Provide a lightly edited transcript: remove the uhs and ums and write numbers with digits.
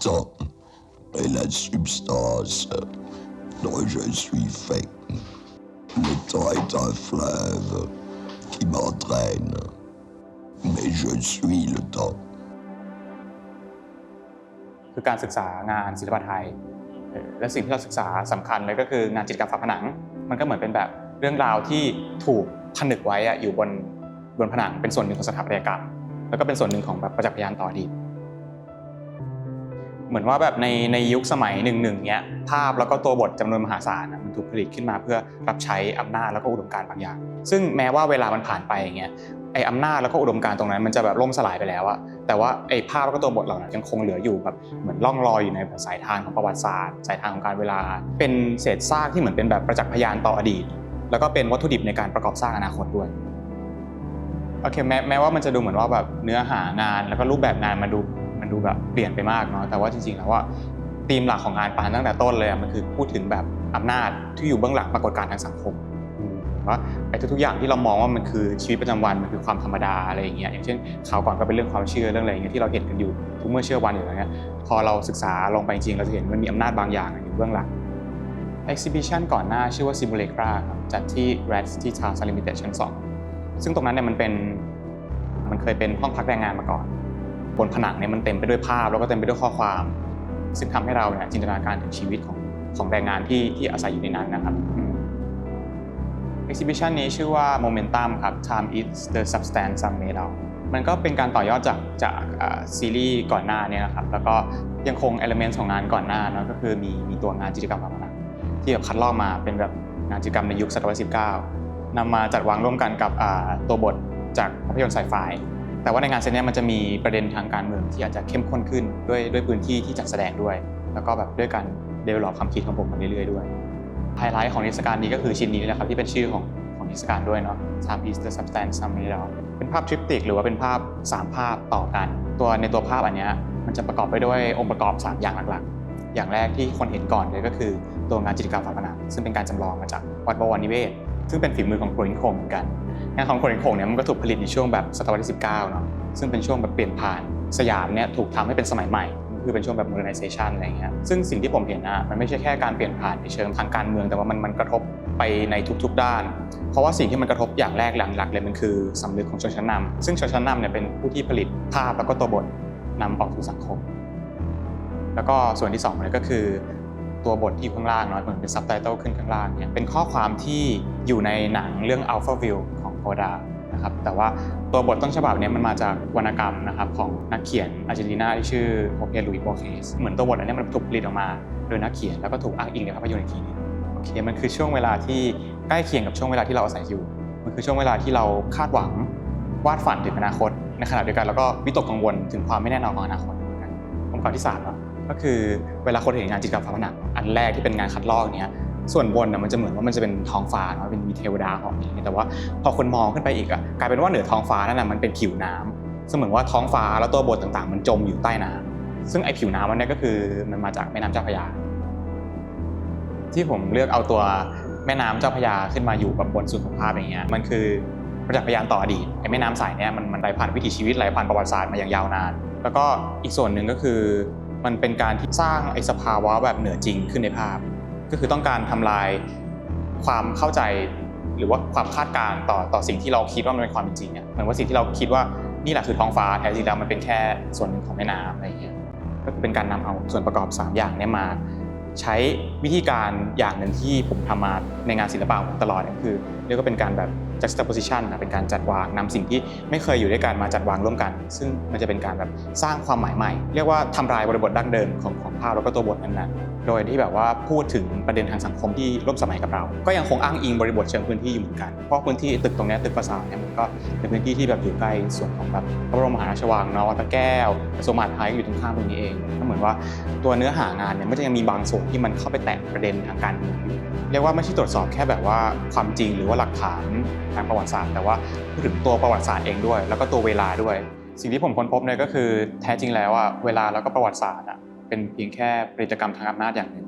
temps est la substance dont je suis fait. Le temps est un fleuve qui m'entraîne, mais je suis le temps. คือการศึกษางานศิลปะไทยและสิ่งที่เราศึกษาสำคัญเลยก็คืองานจิตรกรรมฝาผนังมันก็เหมือนเป็นแบบเรื่องราวที่ถูกผนึกไว้อยู่บนผนังเป็นส่วนหนึ่งของสถาปัตยกรรมแล้วก็เป็นส่วนหนึ่งของแบบประจักษ์พยานต่ออดีตเหมือนว่าแบบในยุคสมัยหนึ่งเนี้ยภาพแล้วก็ตัวบทจำนวนมหาศาลมันถูกผลิตขึ้นมาเพื่อรับใช้อำนาจแล้วก็อุดมการณ์บางอย่างซึ่งแม้ว่าเวลามันผ่านไปอย่างเงี้ยไอ้อำนาจแล้วก็อุดมการณ์ตรงนั้นมันจะแบบล่มสลายไปแล้วอะแต่ว่าไอ้ภาพแล้วก็ตัวบทเหล่านั้นยังคงเหลืออยู่แบบเหมือนล่องลอยอยู่ในสายทานของประวัติศาสตร์สายทานของการเวลาเป็นเศษซากที่เหมือนเป็นแบบประจักษ์พยานต่ออดีตแล้วก็เป็นวัตถุดิบในการประกอบสร้างอนาคตด้วยโอเคแม้ว่ามันจะดูเหมือนว่าแบบเนื้อหางานแล้วก็รูปแบบงานมันดูแบบเปลี่ยนไปมากเนาะแต่ว่าจริงๆแล้วว่าธีมหลักของงานปานตั้งแต่ต้นเลยมันคือพูดถึงแบบอำนาจที่อยู่เบื้องหลังปรากฏการณ์ทางสังคมว่าไอ้ทุกๆอย่างที่เรามองว่ามันคือชีวิตประจำวันมันคือความธรรมดาอะไรอย่างเงี้ยอย่างเช่นข่าวก่อนก็เป็นเรื่องความเชื่อเรื่องอะไรอย่างเงี้ยที่เราเห็นกันอยู่ทุกเมื่อเชื่อวันอยู่แล้วเนี่ยพอเราศึกษาลงไปจริงเราจะเห็นมันมีอำนาจบางอย่างอยู่เบื้องหลัง Exhibition ก่อนหน้าชื่อว่า Simulacra ครับจัดที่ Rats ที่ Town Limited ชั้น 2ซึ่งตรงนั้นเนี่ยมันเคยเป็นห้องพักแรงงานมาก่อนบนผนังเนี่ยมันเต็มไปด้วยภาพแล้วก็เต็มไปด้วยข้อความซึ่งทำให้เราเนี่ยจินตนาการถึงชีวิตของแรงงานที่อาศัยอยู่ในนั้นนะครับ Exhibition นี้ชื่อว่า Momentum ครับ Time is the substance some made of มันก็เป็นการต่อยอดจากซีรีส์ก่อนหน้านี้นะครับแล้วก็ยังคง element ของงานก่อนหน้าเนาะก็คือมีตัวงานจิตรกรรมฝาผนังที่แบบคัดลอกมาเป็นแบบงานจิตรกรรมในยุคศตวรรษที่ 19นำมาจัดวางร่วมกันกับตัวบทจากภาพยนตร์ไซไฟแต่ว่าในงานเซตนี้มันจะมีประเด็นทางการเมืองที่อาจจะเข้มข้นขึ้นด้วยพื้นที่ที่จัดแสดงด้วยแล้วก็แบบด้วยการ develop ความคิดของผมมาเรื่อยๆด้วยไฮไลท์ของนิทรรศการนี้ก็คือชิ้นนี้นะครับที่เป็นชื่อของนิทรรศการด้วยเนาะ Time is the substance some made of เป็นภาพทริปติกหรือว่าเป็นภาพ3ภาพต่อกันในตัวภาพอันนี้มันจะประกอบไปด้วยองค์ประกอบ3อย่างหลักๆอย่างแรกที่คนเห็นก่อนเลยก็คือตัวงานจิตรกรรมฝาผนังซึ่งเป็นการจำลองมาจากวัดบวรนิเวศซึ่งเป็นฝีมือของโคลินคงเหมือนกันงานของโคลินคงเนี่ยมันก็ถูกผลิตในช่วงแบบศตวรรษที่ 19เนาะซึ่งเป็นช่วงแบบเปลี่ยนผ่านสยามเนี่ยถูกทำให้เป็นสมัยใหม่คือเป็นช่วงแบบ modernization อะไรอย่างเงี้ยซึ่งสิ่งที่ผมเห็นมันไม่ใช่แค่การเปลี่ยนผ่านในเชิงทางการเมืองแต่ว่ามันกระทบไปในทุกๆด้านเพราะว่าสิ่งที่มันกระทบอย่างแรกหลักๆเลยมันคือสำนึกของชนชั้นนำซึ่งชนชั้นนำเนี่ยเป็นผู้ที่ผลิตภาพแล้วก็ตัวบทนำออกสู่สังคมแล้วก็ส่วนที่2เลยก็คือตัวบทที่ข้างล่างเนาะเหมือนเป็นซับไตเติลขึ้นข้างล่างเนี่ยเป็นข้อความที่อยู่ในหนังเรื่อง Alphaville ของโคดานะครับแต่ว่าตัวบทต้นฉบับเนี่ยมันมาจากวรรณกรรมนะครับของนักเขียนอาร์เจนตินาที่ชื่อโฮเปลุยส์โบเคสเหมือนตัวบทอันนี้มันถูกผลิตออกมาโดยนักเขียนแล้วก็ถูกอ้างอิงในภาพยนตร์อีกทีนึงโอเคมันคือช่วงเวลาที่ใกล้เคียงกับช่วงเวลาที่เราอาศัยอยู่มันคือช่วงเวลาที่เราคาดหวังวาดฝันถึงอนาคตในขณะเดียวกันแล้วก็วิตกกังวลถึงความไม่แน่นอนของอนาคตเหมือนกันองค์ประกอบที่3ก็คือเวลาคนเห็นงานจิตรกรรมฝาผนังอันแรกที่เป็นงานคัดลอกเนี้ยส่วนบนมันจะเหมือนว่ามันจะเป็นท้องฟ้าเนาะเป็นมีเทวดาเหาะอย่างนี้แต่ว่าพอคนมองขึ้นไปอีกกลายเป็นว่าเหนือท้องฟ้านั่นมันเป็นผิวน้ำเสมือนว่าท้องฟ้าแล้วตัวบทต่างๆมันจมอยู่ใต้น้ำซึ่งไอ้ผิวน้ำนั้นก็คือมันมาจากแม่น้ำเจ้าพระยาที่ผมเลือกเอาตัวแม่น้ำเจ้าพระยาขึ้นมาอยู่กับบนสุดของภาพอย่างเงี้ยมันคือประจักษ์พยานต่ออดีตไอ้แม่น้ำสายเนี้ยมันไหลผ่านวิถีชีวิตไหลผ่านประวัติศาสตร์มาอย่างยาวนานแล้วก็อีกส่วนหนึ่งก็คือมันเป็นการที่สร้างไอ้สภาวะแบบเหนือจริงขึ้นในภาพก็คือต้องการทำลายความเข้าใจหรือว่าความคาดการณ์ต่อสิ่งที่เราคิดว่ามันเป็นความเป็นจริงเหมือนว่าสิ่งที่เราคิดว่านี่แหละคือท้องฟ้าแท้จริงแล้วมันเป็นแค่ส่วนหนึ่งของแม่น้ำอะไรอย่างเงี้ยก็เป็นการนำเอาส่วนประกอบ3อย่างนี้มาใช้วิธีการอย่างหนึ่งที่ผมทำมาในงานศิลปะของตลอดก็คือเรียกว่าเป็นการแบบ juxtaposition เป็นการจัดวางนำสิ่งที่ไม่เคยอยู่ด้วยกันมาจัดวางร่วมกันซึ่งมันจะเป็นการแบบสร้างความหมายใหม่เรียกว่าทำลายบริบทดั้งเดิมของภาพแล้วก็ตัวบทนั้นๆโดยที่แบบว่าพูดถึงประเด็นทางสังคมที่ร่วมสมัยกับเราก็ยังคงอ้างอิงบริบทเชิงพื้นที่อยู่เหมือนกันเพราะพื้นที่ตึกตรงนี้ตึกประสาทเนี่ยมันก็เป็นพื้นที่ที่แบบอยู่ใกล้ส่วนของแบบพระบรมมหาราชวังเนาะวัดพระแก้วกระทรวงมหาดไทยอยู่ตรงข้ามตรงนี้เองก็เหมือนว่าตัวเนื้อหางานเนี่ยมันจะยังมีบางส่วนที่มันเข้าไปแตะประเด็นทางการเมืองอยู่เรียกว่าไม่ใช่ตรวจสอบแค่แบบว่าความจริงหรือว่าหลักฐานทางประวัติศาสตร์แต่ว่าพูดถึงตัวประวัติศาสตร์เองด้วยแล้วก็ตัวเวลาด้วยสิ่งที่ผมค้นพบเนี่ยก็คือแท้จริงแล้วเวลาแล้วก็ประวัติศาสตร์เป็นเพียงแค่ผลิตกรรมทางอำนาจอย่างหนึ่ง